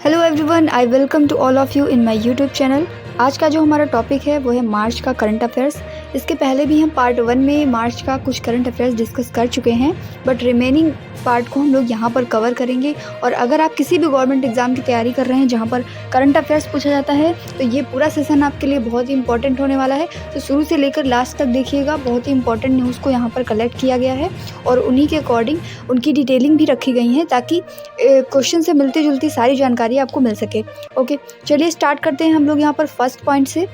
Hello everyone, I welcome to all of you in my YouTube channel. आज का जो हमारा टॉपिक है वो है मार्च का करंट अफेयर्स। इसके पहले भी हम पार्ट 1 में मार्च का कुछ करंट अफेयर्स डिस्कस कर चुके हैं, बट रिमेनिंग पार्ट को हम लोग यहाँ पर कवर करेंगे। और अगर आप किसी भी गवर्नमेंट एग्ज़ाम की तैयारी कर रहे हैं जहाँ पर करंट अफेयर्स पूछा जाता है, तो ये पूरा सेशन आपके लिए बहुत ही इंपॉर्टेंट होने वाला है। तो शुरू से लेकर लास्ट तक देखिएगा, बहुत ही इंपॉर्टेंट न्यूज़ को यहाँ पर कलेक्ट किया गया है और उन्हीं के अकॉर्डिंग उनकी डिटेलिंग भी रखी गई है ताकि क्वेश्चन से मिलती जुलती सारी जानकारी आपको मिल सके। ओके, चलिए स्टार्ट करते हैं हम लोग यहाँ पर फर्स्ट पॉइंट से।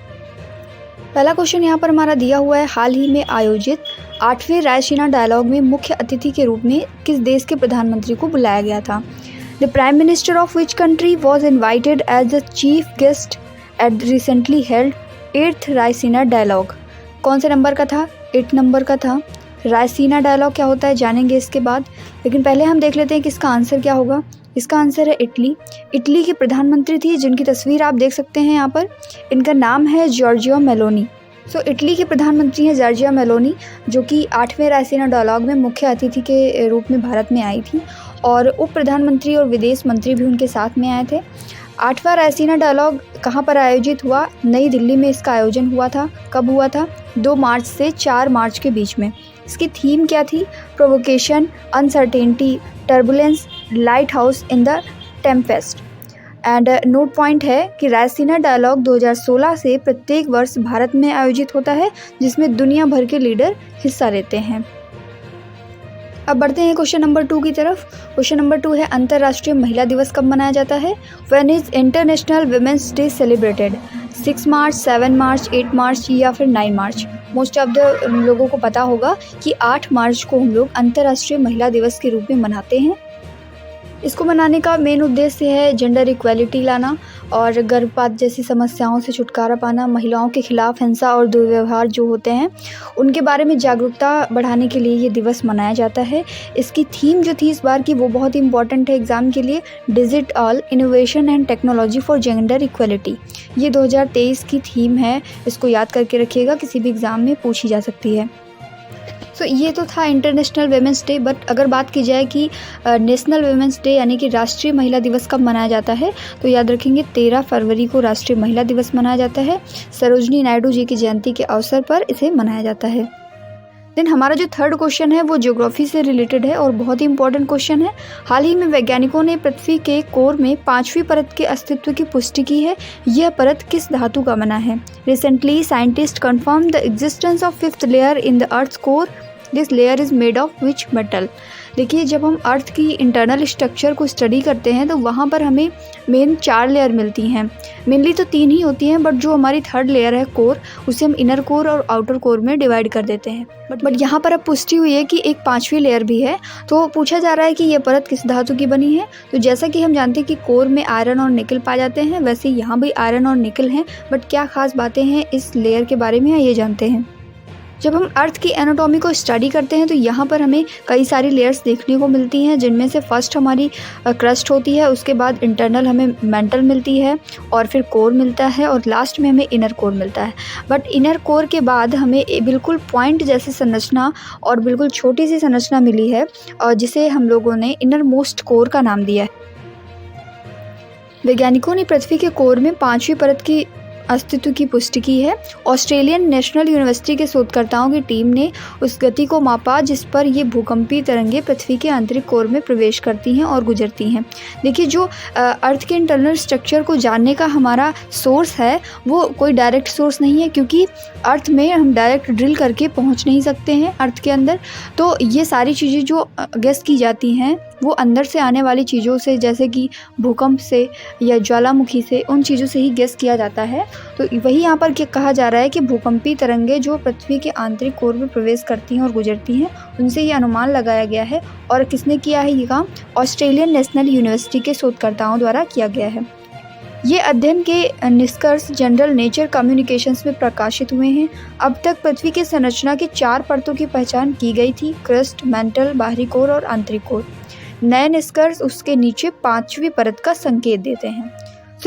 पहला क्वेश्चन यहाँ पर हमारा दिया हुआ है, हाल ही में आयोजित 8वें रायसीना डायलॉग में मुख्य अतिथि के रूप में किस देश के प्रधानमंत्री को बुलाया गया था? The prime minister of which country was invited as the chief guest at recently held 8th Raisina dialogue? कौन से नंबर का था? 8 नंबर का था। रायसीना डायलॉग क्या होता है जानेंगे इसके बाद, लेकिन पहले हम देख लेते हैं कि इसका आंसर क्या होगा। इसका आंसर है इटली। इटली की प्रधानमंत्री थी जिनकी तस्वीर आप देख सकते हैं यहाँ पर। इनका नाम है जॉर्जिया मेलोनी। इटली की प्रधानमंत्री हैं जॉर्जिया मेलोनी, जो कि 8वें रायसीना डायलॉग में मुख्य अतिथि के रूप में भारत में आई थी और उप प्रधानमंत्री और विदेश मंत्री भी उनके साथ में आए थे। 8वां रायसीना डायलॉग कहाँ पर आयोजित हुआ? नई दिल्ली में इसका आयोजन हुआ था। कब हुआ था? 2 मार्च से 4 मार्च के बीच में। इसकी थीम क्या थी? Provocation, uncertainty, turbulence, light house in the Tempest. And note point है कि रायसीना डायलॉग 2016 से प्रत्येक वर्ष भारत में आयोजित होता है, जिसमें दुनिया भर के लीडर हिस्सा लेते हैं। अब बढ़ते हैं क्वेश्चन नंबर 2 की तरफ। क्वेश्चन नंबर 2 है, अंतर्राष्ट्रीय महिला दिवस कब मनाया जाता है? When is International Women's Day celebrated? 6 March, 7 March, 8 March या फिर 9 मार्च? मोस्ट ऑफ द लोगों को पता होगा कि 8 मार्च को हम लोग अंतर्राष्ट्रीय महिला दिवस के रूप में मनाते हैं। इसको मनाने का मेन उद्देश्य है जेंडर इक्वालिटी लाना और गर्भपात जैसी समस्याओं से छुटकारा पाना, महिलाओं के खिलाफ हिंसा और दुर्व्यवहार जो होते हैं उनके बारे में जागरूकता बढ़ाने के लिए ये दिवस मनाया जाता है। इसकी थीम जो थी इस बार की वो बहुत ही इंपॉर्टेंट है एग्ज़ाम के लिए, digital innovation and technology for gender equality. ये 2023 की थीम है, इसको याद करके रखिएगा, किसी भी एग्ज़ाम में पूछी जा सकती है। ये तो था इंटरनेशनल वुमेंस डे, बट अगर बात की जाए कि नेशनल वुमेंस डे यानी कि राष्ट्रीय महिला दिवस कब मनाया जाता है, तो याद रखेंगे 13 फरवरी को राष्ट्रीय महिला दिवस मनाया जाता है। सरोजनी नायडू जी की जयंती के अवसर पर इसे मनाया जाता है। देन हमारा जो थर्ड क्वेश्चन है वो ज्योग्राफी से रिलेटेड है और बहुत ही इंपॉर्टेंट क्वेश्चन है। हाल ही में वैज्ञानिकों ने पृथ्वी के कोर में 5वीं परत के अस्तित्व की पुष्टि की है। यह परत किस धातु का बना है? Recently scientist confirm the existence of 5th layer in the earth core. This layer is made of which metal? देखिए, जब हम अर्थ की इंटरनल स्ट्रक्चर को स्टडी करते हैं तो वहाँ पर हमें मेन 4 लेयर मिलती हैं। मेनली तो 3 ही होती हैं, बट जो हमारी थर्ड लेयर है कोर, उसे हम इनर कोर और आउटर कोर में डिवाइड कर देते हैं। बट यहाँ पर अब पुष्टि हुई है कि एक 5वीं लेयर भी है। तो पूछा जा रहा है कि ये परत किस धातु की बनी है। तो जैसा कि हम जानते हैं कि कोर में आयरन और निकल पाए जाते हैं, वैसे यहाँ भी आयरन और निकल हैं। बट क्या खास बातें हैं इस लेयर के बारे में ये जानते हैं। जब हम अर्थ की एनाटॉमी को स्टडी करते हैं तो यहाँ पर हमें कई सारी लेयर्स देखने को मिलती हैं, जिनमें से फर्स्ट हमारी क्रस्ट होती है, उसके बाद इंटरनल हमें मेंटल मिलती है और फिर कोर मिलता है और लास्ट में हमें इनर कोर मिलता है। बट इनर कोर के बाद हमें बिल्कुल पॉइंट जैसी संरचना और बिल्कुल छोटी सी संरचना मिली है और जिसे हम लोगों ने इनर मोस्ट कोर का नाम दिया है। वैज्ञानिकों ने पृथ्वी के कोर में 5वीं परत की अस्तित्व की पुष्टि की है। ऑस्ट्रेलियन नेशनल यूनिवर्सिटी के शोधकर्ताओं की टीम ने उस गति को मापा जिस पर ये भूकंपीय तरंगें पृथ्वी के आंतरिक कोर में प्रवेश करती हैं और गुजरती हैं। देखिए, जो अर्थ के इंटरनल स्ट्रक्चर को जानने का हमारा सोर्स है वो कोई डायरेक्ट सोर्स नहीं है, क्योंकि अर्थ में हम डायरेक्ट ड्रिल करके पहुंच नहीं सकते हैं अर्थ के अंदर। तो ये सारी चीज़ें जो गेस की जाती हैं वो अंदर से आने वाली चीज़ों से, जैसे कि भूकंप से या ज्वालामुखी से, उन चीज़ों से ही गेस किया जाता है। तो वही यहाँ पर क्या कहा जा रहा है कि भूकंपीय तरंगें जो पृथ्वी के आंतरिक कोर में प्रवेश करती हैं और गुजरती हैं, उनसे ये अनुमान लगाया गया है। और किसने किया है ये काम? ऑस्ट्रेलियन नेशनल यूनिवर्सिटी के शोधकर्ताओं द्वारा किया गया है। ये अध्ययन के निष्कर्ष जनरल नेचर कम्युनिकेशंस में प्रकाशित हुए हैं। अब तक पृथ्वी की संरचना की 4 परतों की पहचान की गई थी, क्रस्ट, मेंटल, बाहरी कोर और आंतरिक कोर। नए निष्कर्ष उसके नीचे 5वीं परत का संकेत देते हैं।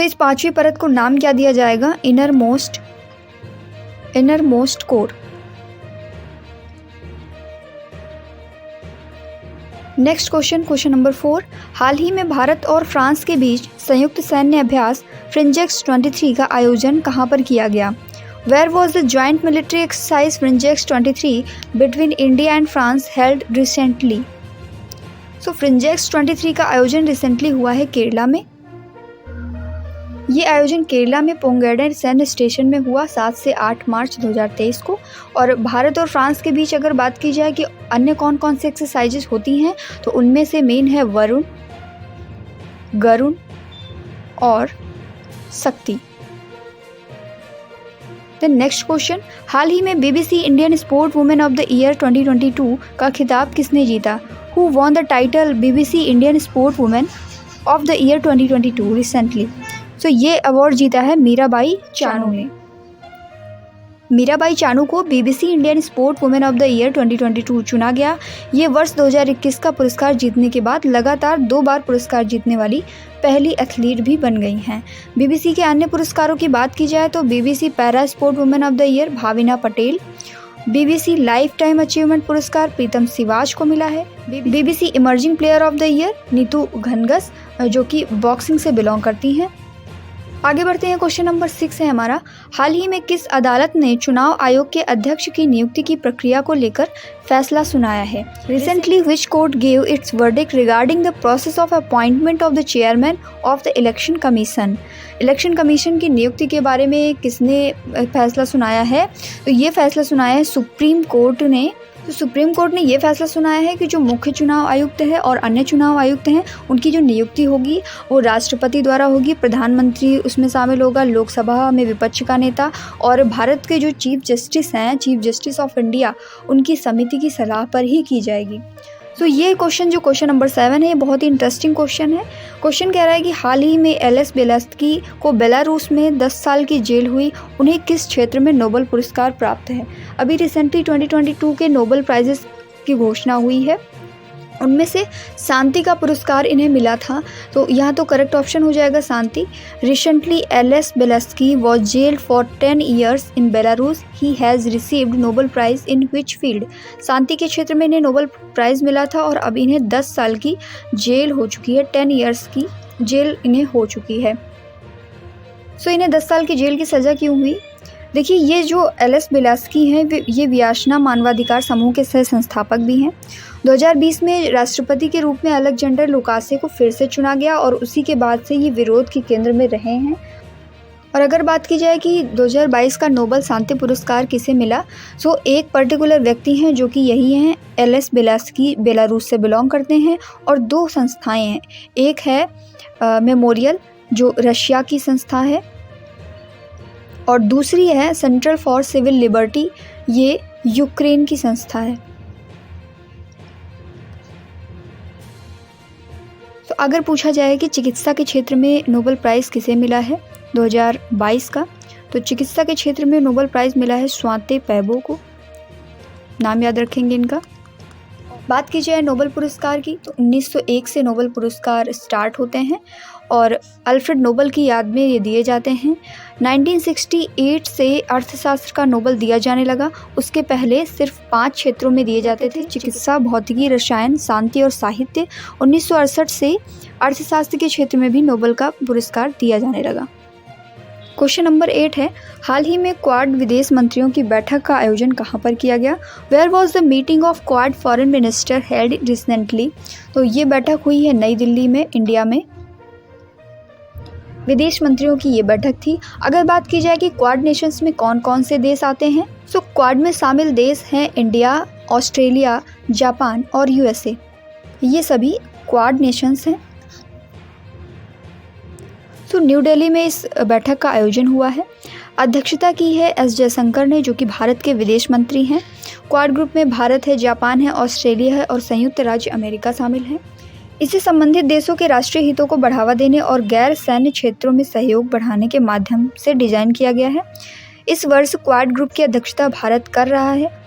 इस 5वीं परत को नाम क्या दिया जाएगा? Inner most core. Next question number 4। हाल ही में भारत और फ्रांस के बीच संयुक्त सैन्य अभ्यास फ्रिंजेक्स 23 का आयोजन कहाँ पर किया गया? Where was the joint military exercise Frinjex 23 between India and France held recently? So Frinjex 23 का आयोजन रिसेंटली हुआ है केरला में। ये आयोजन केरला में पोंगैडे सैन्य स्टेशन में हुआ 7 से 8 मार्च 2023 को। और भारत और फ्रांस के बीच अगर बात की जाए कि अन्य कौन कौन से एक्सरसाइजेज होती हैं, तो उनमें से मेन है वरुण, गरुण और शक्ति। देन नेक्स्ट क्वेश्चन, हाल ही में BBC Indian sport women of the year 2022 का खिताब किसने जीता? Who won the title BBC Indian sport women of the year 2022 recently? So ये अवार्ड जीता है मीराबाई चानू ने। मीराबाई चानू को BBC Indian sport women of the year 2022 चुना गया। ये वर्ष 2021 का पुरस्कार जीतने के बाद लगातार 2 बार पुरस्कार जीतने वाली पहली एथलीट भी बन गई हैं। बीबीसी के अन्य पुरस्कारों की बात की जाए तो BBC para sport women of the year Bhavina Patel, BBC life time achievement पुरस्कार प्रीतम सिवाच को मिला है, BBC emerging player of the year Neetu Ghanghas जो कि बॉक्सिंग से बिलोंग करती हैं। आगे बढ़ते हैं, क्वेश्चन नंबर 6 है हमारा। हाल ही में किस अदालत ने चुनाव आयोग के अध्यक्ष की नियुक्ति की प्रक्रिया को लेकर फैसला सुनाया है? Recently which court gave it's verdict regarding the process of appointment of the chairman of the election commission? Election commission की नियुक्ति के बारे में किसने फैसला सुनाया है? तो ये फैसला सुनाया है सुप्रीम कोर्ट ने। तो सुप्रीम कोर्ट ने ये फैसला सुनाया है कि जो मुख्य चुनाव आयुक्त है और अन्य चुनाव आयुक्त हैं उनकी जो नियुक्ति होगी वो राष्ट्रपति द्वारा होगी, प्रधानमंत्री उसमें शामिल होगा, लोकसभा में विपक्ष का नेता और भारत के जो चीफ जस्टिस हैं, चीफ जस्टिस ऑफ इंडिया, उनकी समिति की सलाह पर ही की जाएगी। तो ये क्वेश्चन जो क्वेश्चन नंबर 7 है ये बहुत ही इंटरेस्टिंग क्वेश्चन है। क्वेश्चन कह रहा है कि हाल ही में एलेस बेलास्की को बेलारूस में 10 साल की जेल हुई, उन्हें किस क्षेत्र में नोबेल पुरस्कार प्राप्त है? अभी रिसेंटली 2022 के नोबेल प्राइजेस की घोषणा हुई है, उनमें से शांति का पुरस्कार इन्हें मिला था। तो यहाँ तो करेक्ट ऑप्शन हो जाएगा शांति। Recently Ales Bialiatski was jailed for 10 years in Belarus, he has received Nobel prize in which field? शांति के क्षेत्र में इन्हें नोबेल प्राइज़ मिला था और अब इन्हें 10 साल की जेल हो चुकी है, 10 years की जेल इन्हें हो चुकी है। सो इन्हें 10 साल की जेल की सज़ा क्यों हुई? देखिए, ये जो एलेस बेलास्की हैं ये वियाशना मानवाधिकार समूह के सह संस्थापक भी हैं। 2020 में राष्ट्रपति के रूप में अलेक्जेंडर लुकासे को फिर से चुना गया और उसी के बाद से ये विरोध के केंद्र में रहे हैं। और अगर बात की जाए कि 2022 का नोबेल शांति पुरस्कार किसे मिला, तो एक पर्टिकुलर व्यक्ति हैं जो कि यही हैं, एलेस बेलास्की बेलारूस से बिलोंग करते हैं और 2 संस्थाएं हैं। एक है मेमोरियल जो रशिया की संस्था है और दूसरी है सेंट्रल फॉर सिविल लिबर्टी, ये यूक्रेन की संस्था है। तो अगर पूछा जाए कि चिकित्सा के क्षेत्र में नोबेल प्राइज़ किसे मिला है 2022 का, तो चिकित्सा के क्षेत्र में नोबेल प्राइज़ मिला है स्वाते पैबो को, नाम याद रखेंगे इनका। बात की जाए नोबेल पुरस्कार की तो 1901 से नोबेल पुरस्कार स्टार्ट होते हैं और अल्फ्रेड नोबेल की याद में ये दिए जाते हैं। 1968 से अर्थशास्त्र का नोबेल दिया जाने लगा, उसके पहले सिर्फ 5 क्षेत्रों में दिए जाते थे, चिकित्सा, भौतिकी, रसायन, शांति और साहित्य। 1968 से अर्थशास्त्र के क्षेत्र में भी नोबेल का पुरस्कार दिया जाने लगा। क्वेश्चन नंबर 8 है, हाल ही में क्वाड विदेश मंत्रियों की बैठक का आयोजन कहाँ पर किया गया? Where was the meeting of Quad foreign minister held recently? तो ये बैठक हुई है नई दिल्ली में, इंडिया में। विदेश मंत्रियों की ये बैठक थी। अगर बात की जाए कि क्वाड नेशंस में कौन कौन से देश आते हैं, तो क्वाड में शामिल देश हैं इंडिया, ऑस्ट्रेलिया, जापान और यूएसए। ये सभी क्वाड नेशंस हैं। तो न्यू दिल्ली में इस बैठक का आयोजन हुआ है। अध्यक्षता की है एस जयशंकर ने, जो कि भारत के विदेश मंत्री हैं। क्वाड ग्रुप में भारत है, जापान है, ऑस्ट्रेलिया है और संयुक्त राज्य अमेरिका शामिल हैं। इससे संबंधित देशों के राष्ट्रीय हितों को बढ़ावा देने और गैर सैन्य क्षेत्रों में सहयोग बढ़ाने के माध्यम से डिजाइन किया गया है। इस वर्ष क्वाड ग्रुप की अध्यक्षता भारत कर रहा है।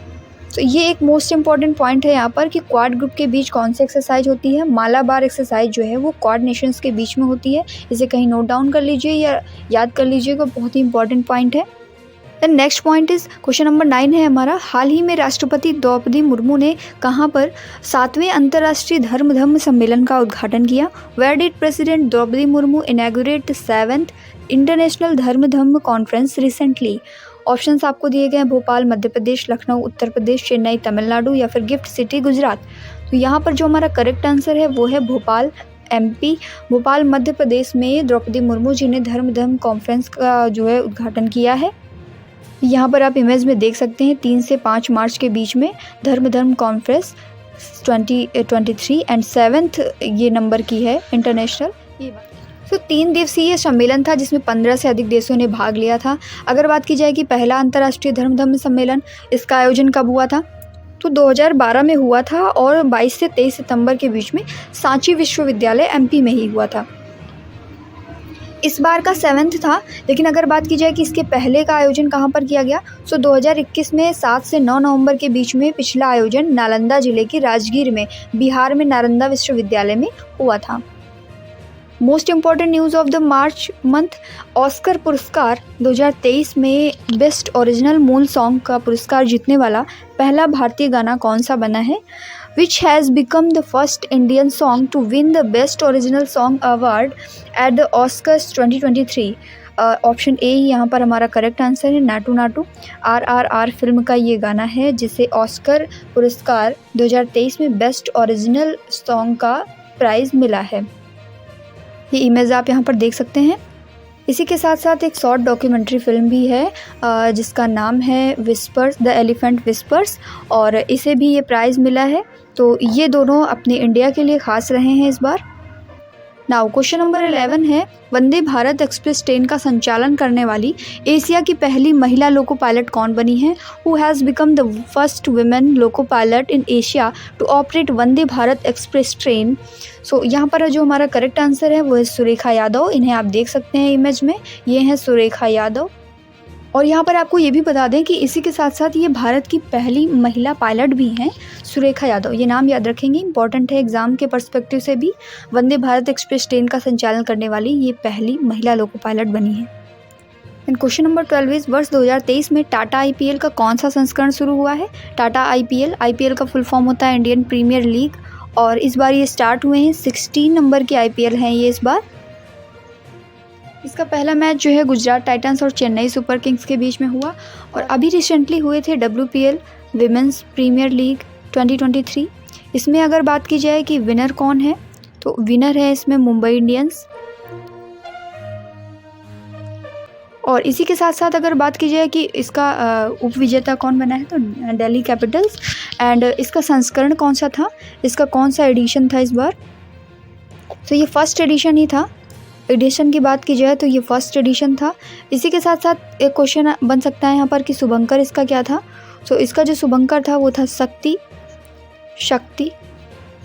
तो ये एक मोस्ट इम्पॉर्टेंट पॉइंट है यहाँ पर कि क्वाड ग्रुप के बीच कौन सी एक्सरसाइज होती है। मालाबार एक्सरसाइज जो है वो क्वाड नेशंस के बीच में होती है। इसे कहीं नोट डाउन कर लीजिए या याद कर लीजिएगा, बहुत ही इंपॉर्टेंट पॉइंट है। The next point is question number 9 है हमारा, हाल ही में राष्ट्रपति द्रौपदी मुर्मू ने कहाँ पर 7वें अंतर्राष्ट्रीय धर्म सम्मेलन का उद्घाटन किया? Where did president Droupadi Murmu inaugurate the 7th international Dharma conference recently? Options आपको दिए गए हैं, भोपाल मध्य प्रदेश, लखनऊ उत्तर प्रदेश, चेन्नई तमिलनाडु या फिर गिफ्ट सिटी गुजरात। तो यहाँ पर जो हमारा करेक्ट आंसर है वो है भोपाल MP, भोपाल मध्य प्रदेश में द्रौपदी मुर्मू जी ने धर्म कॉन्फ्रेंस का जो है उद्घाटन किया है। यहाँ पर आप इमेज में देख सकते हैं 3 से 5 मार्च के बीच में धर्म कॉन्फ्रेंस 2023 एंड 7th ये नंबर की है इंटरनेशनल। तो 3 दिवसीय सम्मेलन था जिसमें 15 से अधिक देशों ने भाग लिया था। अगर बात की जाए कि पहला अंतर्राष्ट्रीय धर्म सम्मेलन इसका आयोजन कब हुआ था, तो 2012 में हुआ था और 22 से 23 सितंबर के बीच में सांची विश्वविद्यालय MP में ही हुआ था। इस बार का 7th था, लेकिन अगर बात की जाए कि इसके पहले का आयोजन कहाँ पर किया गया, तो 2021 में 7 से 9 नवंबर के बीच में पिछला आयोजन नालंदा जिले के राजगीर में बिहार में नालंदा विश्वविद्यालय में हुआ था। Most important news of the March month, Oscar पुरस्कार 2023 में बेस्ट ओरिजिनल मूल सॉन्ग का पुरस्कार जीतने वाला पहला भारतीय गाना कौन सा बना है? Which has become the first Indian song to win the Best Original Song Award at the Oscars 2023? Option A यहाँ पर हमारा करेक्ट आंसर है, नाटू नाटू। RRR फिल्म का ये गाना है जिसे ऑस्कर पुरस्कार 2023 में बेस्ट ओरिजिनल सॉन्ग का प्राइज़ मिला है। ये इमेज आप यहाँ पर देख सकते हैं। इसी के साथ साथ एक शॉर्ट डॉक्यूमेंट्री फिल्म भी है जिसका नाम है विस्पर्स, द एलिफेंट विस्पर्स, और इसे भी ये प्राइज़ मिला है। तो ये दोनों अपने इंडिया के लिए खास रहे हैं इस बार। नाउ क्वेश्चन नंबर 11 है, वंदे भारत एक्सप्रेस ट्रेन का संचालन करने वाली एशिया की पहली महिला लोको पायलट कौन बनी है? Who has become the first women loco pilot in Asia to operate Vande Bharat express train? So यहाँ पर जो हमारा करेक्ट आंसर है वो है सुरेखा यादव। इन्हें आप देख सकते हैं इमेज में, ये हैं सुरेखा यादव। और यहाँ पर आपको ये भी बता दें कि इसी के साथ साथ ये भारत की पहली महिला पायलट भी हैं, सुरेखा यादव। ये नाम याद रखेंगे, इंपॉर्टेंट है एग्जाम के पर्सपेक्टिव से भी। वंदे भारत एक्सप्रेस ट्रेन का संचालन करने वाली ये पहली महिला लोको पायलट बनी है। एंड क्वेश्चन नंबर 12 इज, वर्ष 2023 में टाटा IPL का कौन सा संस्करण शुरू हुआ है? टाटा IPL का फुल फॉर्म होता है इंडियन प्रीमियर लीग, और इस बार ये स्टार्ट हुए हैं। 16 नंबर की IPL हैं ये इस बार। इसका पहला मैच जो है गुजरात टाइटंस और चेन्नई सुपर किंग्स के बीच में हुआ, और अभी रिसेंटली हुए थे WPL विमेंस प्रीमियर लीग 2023। इसमें अगर बात की जाए कि विनर कौन है, तो विनर है इसमें मुंबई इंडियंस। और इसी के साथ साथ अगर बात की जाए कि इसका उपविजेता कौन बना है, तो दिल्ली कैपिटल्स। एंड इसका संस्करण कौन सा था, इसका कौन सा एडिशन था इस बार? तो ये फर्स्ट एडिशन ही था। एडिशन की बात की जाए तो ये फर्स्ट एडिशन था। इसी के साथ साथ एक क्वेश्चन बन सकता है यहाँ पर कि शुभंकर इसका क्या था? तो इसका जो शुभंकर था वो था शक्ति।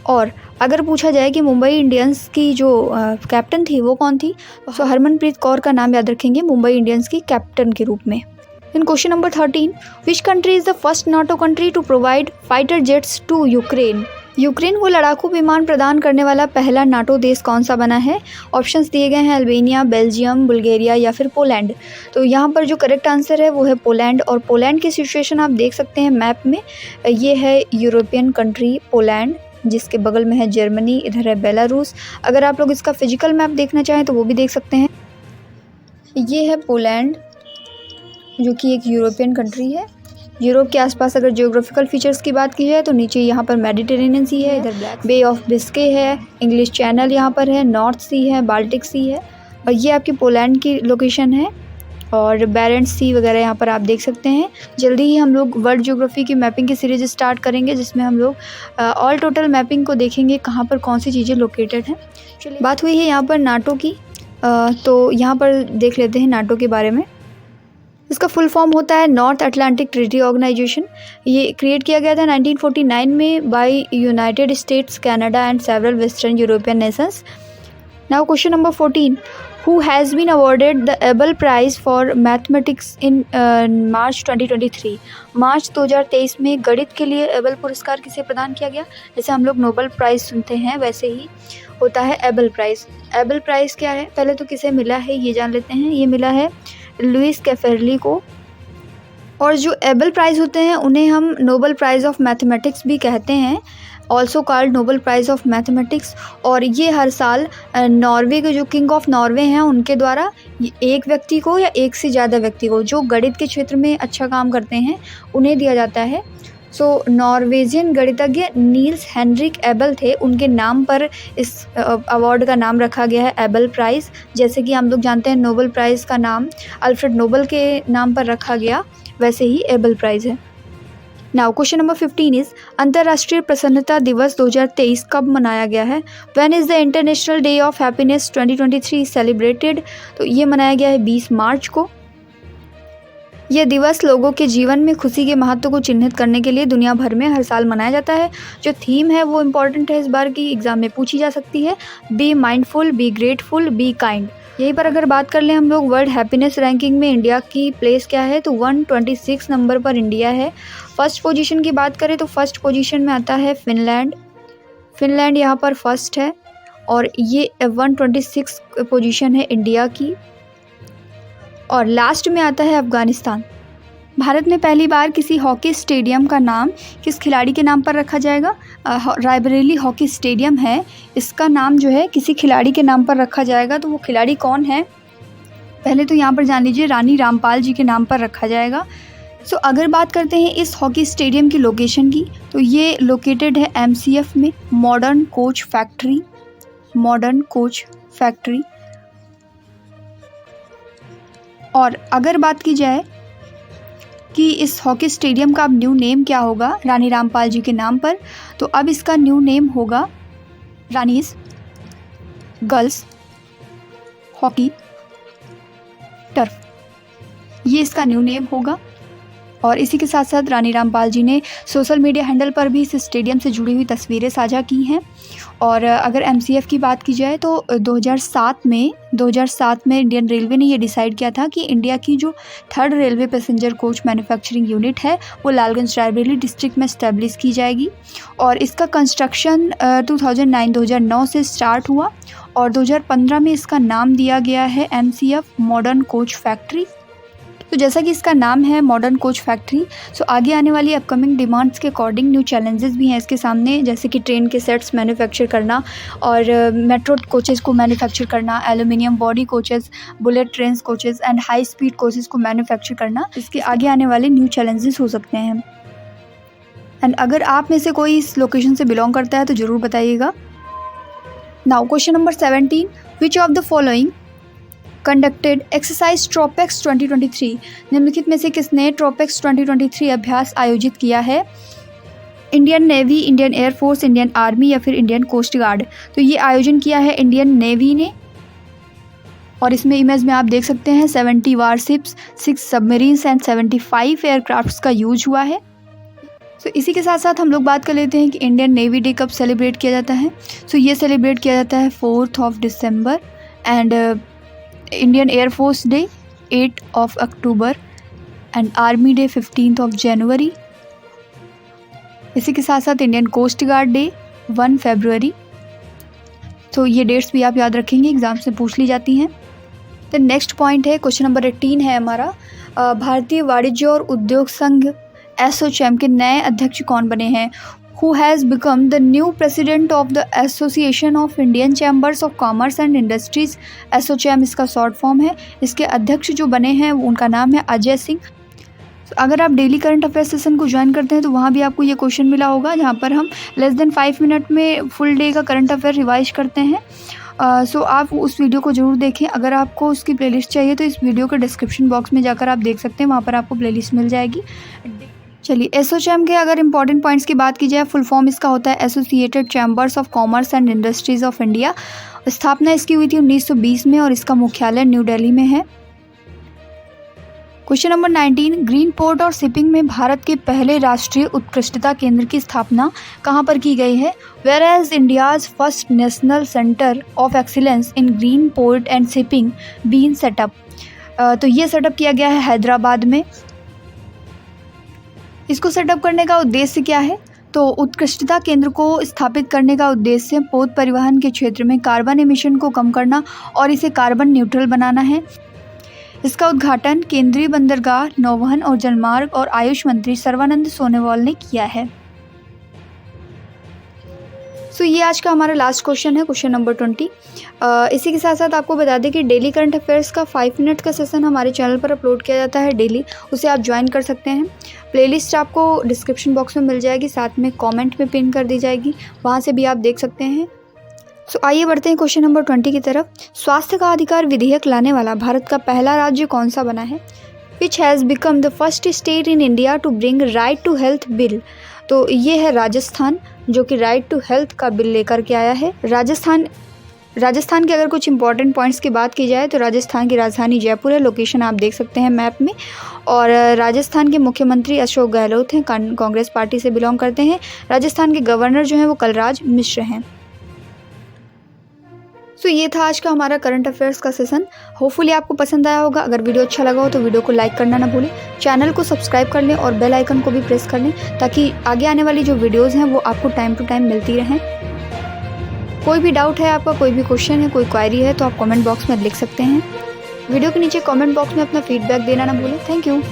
और अगर पूछा जाए कि मुंबई इंडियंस की जो कैप्टन थी वो कौन थी, तो हरमनप्रीत कौर का नाम याद रखेंगे मुंबई इंडियंस की कैप्टन के रूप में। In question number 13, which country is the first NATO country to provide fighter jets to Ukraine? Ukraine को लड़ाकू विमान प्रदान करने वाला पहला नाटो देश कौन सा बना है? ऑप्शंस दिए गए हैं, अल्बानिया, बेल्जियम, बुल्गारिया या फिर पोलैंड। तो यहाँ पर जो करेक्ट आंसर है वो है पोलैंड। और पोलैंड की सिचुएशन आप देख सकते हैं मैप में, ये है यूरोपियन कंट्री पोलैंड, जिसके बगल में है जर्मनी, इधर है बेलारूस। अगर आप लोग इसका फिजिकल मैप देखना चाहें तो वो भी देख सकते हैं। ये है पोलैंड जो कि एक यूरोपियन कंट्री है। यूरोप के आसपास अगर जियोग्राफिकल फीचर्स की बात की जाए तो नीचे यहाँ पर मेडिटेरेनियन सी है, इधर ब्लैक बे ऑफ बिस्के है, इंग्लिश चैनल यहाँ पर है, नॉर्थ सी है, बाल्टिक सी है, और ये आपकी पोलैंड की लोकेशन है। और बैरेंट्स सी वगैरह यहाँ पर आप देख सकते हैं। जल्दी ही हम लोग वर्ल्ड ज्योग्राफी की मैपिंग की सीरीज स्टार्ट करेंगे, जिसमें हम लोग ऑल टोटल मैपिंग को देखेंगे कहाँ पर कौन सी चीज़ें लोकेटेड हैं। चलिए बात हुई है यहाँ पर नाटो की, तो यहाँ पर देख लेते हैं नाटो के बारे में। इसका फुल फॉर्म होता है नॉर्थ अटलांटिक ट्रीटी ऑर्गेनाइजेशन। ये क्रिएट किया गया था 1949 में by United States, Canada and several western European nations. Now question number 14, who has been awarded the Abel prize for mathematics in March 2023? March 2023 में गणित के लिए एबल पुरस्कार किसे प्रदान किया गया? जैसे हम लोग नोबेल प्राइज़ सुनते हैं वैसे ही होता है एबल प्राइज़। एबल प्राइज़ क्या है, पहले तो किसे मिला है ये जान लेते हैं। ये मिला है लुइस कैफेरली को। और जो एबल प्राइज़ होते हैं उन्हें हम नोबेल प्राइज़ ऑफ मैथमेटिक्स भी कहते हैं, also called Nobel prize of mathematics. और ये हर साल नॉर्वे के जो किंग ऑफ नॉर्वे हैं उनके द्वारा एक व्यक्ति को या एक से ज़्यादा व्यक्ति को जो गणित के क्षेत्र में अच्छा काम करते हैं उन्हें दिया जाता है। सो नॉर्वेजियन गणितज्ञ नील्स हेनरिक एबल थे, उनके नाम पर इस अवार्ड का नाम रखा गया है एबल प्राइज़। जैसे कि हम लोग जानते हैं नोबेल प्राइज़ का नाम अल्फ्रेड नोबल के नाम पर रखा गया, वैसे ही एबल प्राइज़ है। नाउ क्वेश्चन नंबर 15 इज़ अंतर्राष्ट्रीय प्रसन्नता दिवस 2023 कब मनाया गया है? When is the international day of happiness 2023 celebrated? तो ये मनाया गया है 20 मार्च को। यह दिवस लोगों के जीवन में खुशी के महत्व को चिन्हित करने के लिए दुनिया भर में हर साल मनाया जाता है। जो थीम है वो इम्पॉर्टेंट है, इस बार की एग्ज़ाम में पूछी जा सकती है। Be mindful, be grateful, be kind. यहीं पर अगर बात कर लें हम लोग वर्ल्ड हैप्पीनेस रैंकिंग में इंडिया की प्लेस क्या है, तो 126 नंबर पर इंडिया है। फर्स्ट पोजीशन की बात करें तो फर्स्ट पोजीशन में आता है फिनलैंड। फिनलैंड यहाँ पर फर्स्ट है और ये 126 पोजीशन है इंडिया की। और लास्ट में आता है अफ़गानिस्तान। भारत में पहली बार किसी हॉकी स्टेडियम का नाम किस खिलाड़ी के नाम पर रखा जाएगा? रायबरेली हॉकी स्टेडियम है, इसका नाम जो है किसी खिलाड़ी के नाम पर रखा जाएगा। तो वो खिलाड़ी कौन है, पहले तो यहाँ पर जान लीजिए, रानी रामपाल जी के नाम पर रखा जाएगा। सो अगर बात करते हैं इस हॉकी स्टेडियम की लोकेशन की, तो ये लोकेटेड है MCF में, modern coach factory, modern coach factory. और अगर बात की जाए कि इस हॉकी स्टेडियम का अब न्यू नेम क्या होगा रानी रामपाल जी के नाम पर, तो अब इसका न्यू नेम होगा रानीज गर्ल्स हॉकी टर्फ, ये इसका न्यू नेम होगा। और इसी के साथ साथ रानी रामपाल जी ने सोशल मीडिया हैंडल पर भी इस स्टेडियम से जुड़ी हुई तस्वीरें साझा की हैं। और अगर MCF की बात की जाए तो 2007 में इंडियन रेलवे ने ये डिसाइड किया था कि इंडिया की जो 3rd railway passenger coach manufacturing unit है वो लालगंज रायबरेली डिस्ट्रिक्ट में इस्टेब्लिश की जाएगी। और इसका कंस्ट्रक्शन 2009 से स्टार्ट हुआ और 2015 में इसका नाम दिया गया है MCF मॉडर्न कोच फैक्ट्री। तो जैसा कि इसका नाम है मॉडर्न कोच फैक्ट्री, सो आगे आने वाली अपकमिंग डिमांड्स के अकॉर्डिंग न्यू चैलेंजेस भी हैं इसके सामने, जैसे कि ट्रेन के सेट्स मैन्युफैक्चर करना और मेट्रो कोचेज़ को मैन्युफैक्चर करना, aluminium body coaches, bullet train coaches and high speed coaches को मैन्युफैक्चर करना, इसके आगे आने वाले न्यू चैलेंजेस हो सकते हैं। एंड अगर आप में से कोई इस लोकेशन से बिलोंग करता है तो ज़रूर बताइएगा। Now question number 17, which of the following conducted exercise TROPEX 2023? निम्नलिखित में से किसने ट्रोपेक्स 2023 अभ्यास आयोजित किया है? Indian navy, Indian air force, Indian army या फिर इंडियन कोस्ट गार्ड? तो ये आयोजन किया है इंडियन नेवी ने। और इसमें इमेज में आप देख सकते हैं 70 वारशिप्स, 6 सबमरीन्स एंड 75 एयरक्राफ्ट्स का यूज हुआ है। सो इसी के साथ साथ हम लोग बात कर लेते हैं कि इंडियन नेवी डे कब सेलिब्रेट किया जाता है। सो ये सेलिब्रेट किया जाता है 4 December and Indian air force day 8 October and army day 15 January. इसी के साथ साथ Indian coast guard day 1 February. तो ये डेट्स भी आप याद रखेंगे, एग्ज़ाम से पूछ ली जाती हैं। तो नेक्स्ट पॉइंट है, क्वेश्चन नंबर 18 है हमारा, भारतीय वाणिज्य और उद्योग संघ एसोचैम के नए अध्यक्ष कौन बने हैं? Who has become the new president of the Association of Indian Chambers of Commerce and Industries? ASSOCHAM इसका शॉर्ट फॉर्म है। इसके अध्यक्ष जो बने हैं उनका नाम है अजय सिंह। अगर आप डेली करंट अफेयर्स सेशन को ज्वाइन करते हैं तो वहाँ भी आपको ये क्वेश्चन मिला होगा, जहाँ पर हम लेस देन 5 मिनट में फुल डे का करंट अफेयर रिवाइज करते हैं। सो आप उस वीडियो को ज़रूर देखें। अगर आपको उसकी प्लेलिस्ट चाहिए तो इस वीडियो के डिस्क्रिप्शन बॉक्स में जाकर आप देख सकते हैं, वहाँ पर आपको प्लेलिस्ट मिल जाएगी। चलिए, एसोचैम के अगर इंपॉर्टेंट पॉइंट्स की बात की जाए, फुल फॉर्म इसका होता है associated chambers of commerce and industries of India. स्थापना इसकी हुई थी 1920 में और इसका मुख्यालय न्यू दिल्ली में है। क्वेश्चन नंबर 19, ग्रीन पोर्ट और शिपिंग में भारत के पहले राष्ट्रीय उत्कृष्टता केंद्र की स्थापना कहाँ पर की गई है? Where has India's first national centre of excellence in green port and shipping been set up. तो ये सेटअप किया गया है हैदराबाद में। इसको सेटअप करने का उद्देश्य क्या है? तो उत्कृष्टता केंद्र को स्थापित करने का उद्देश्य पोत परिवहन के क्षेत्र में कार्बन एमिशन को कम करना और इसे कार्बन न्यूट्रल बनाना है। इसका उद्घाटन केंद्रीय बंदरगाह, नौवहन और जलमार्ग और आयुष मंत्री सर्बानंद सोनोवाल ने किया है। सो ये आज का हमारा लास्ट क्वेश्चन है, क्वेश्चन नंबर 20। इसी के साथ साथ आपको बता दें कि डेली करंट अफेयर्स का 5 मिनट का सेशन हमारे चैनल पर अपलोड किया जाता है डेली, उसे आप ज्वाइन कर सकते हैं। प्लेलिस्ट आपको डिस्क्रिप्शन बॉक्स में मिल जाएगी, साथ में कमेंट में पिन कर दी जाएगी, वहाँ से भी आप देख सकते हैं। सो आइए बढ़ते हैं क्वेश्चन नंबर 20 की तरफ। स्वास्थ्य का अधिकार विधेयक लाने वाला भारत का पहला राज्य कौन सा बना है? Which has become the first state in India to bring right to health bill. तो ये है राजस्थान, जो कि राइट टू हेल्थ का बिल लेकर के आया है। राजस्थान के अगर कुछ इंपॉर्टेंट पॉइंट्स की बात की जाए तो राजस्थान की राजधानी जयपुर है, लोकेशन आप देख सकते हैं मैप में। और राजस्थान के मुख्यमंत्री अशोक गहलोत हैं, कांग्रेस पार्टी से बिलोंग करते हैं। राजस्थान के गवर्नर जो हैं वो कलराज मिश्र हैं। सो ये था आज का हमारा करंट अफेयर्स का सेशन। होपफुली आपको पसंद आया होगा। अगर वीडियो अच्छा लगा हो तो वीडियो को लाइक करना ना भूलें, चैनल को सब्सक्राइब कर लें और बेल आइकन को भी प्रेस कर लें, ताकि आगे आने वाली जो वीडियोस हैं वो आपको टाइम टू टाइम मिलती रहें। कोई भी डाउट है आपका, कोई भी क्वेश्चन है, कोई क्वेरी है तो आप कमेंट बॉक्स में लिख सकते हैं। वीडियो के नीचे कमेंट बॉक्स में अपना फीडबैक देना ना भूलें। Thank you.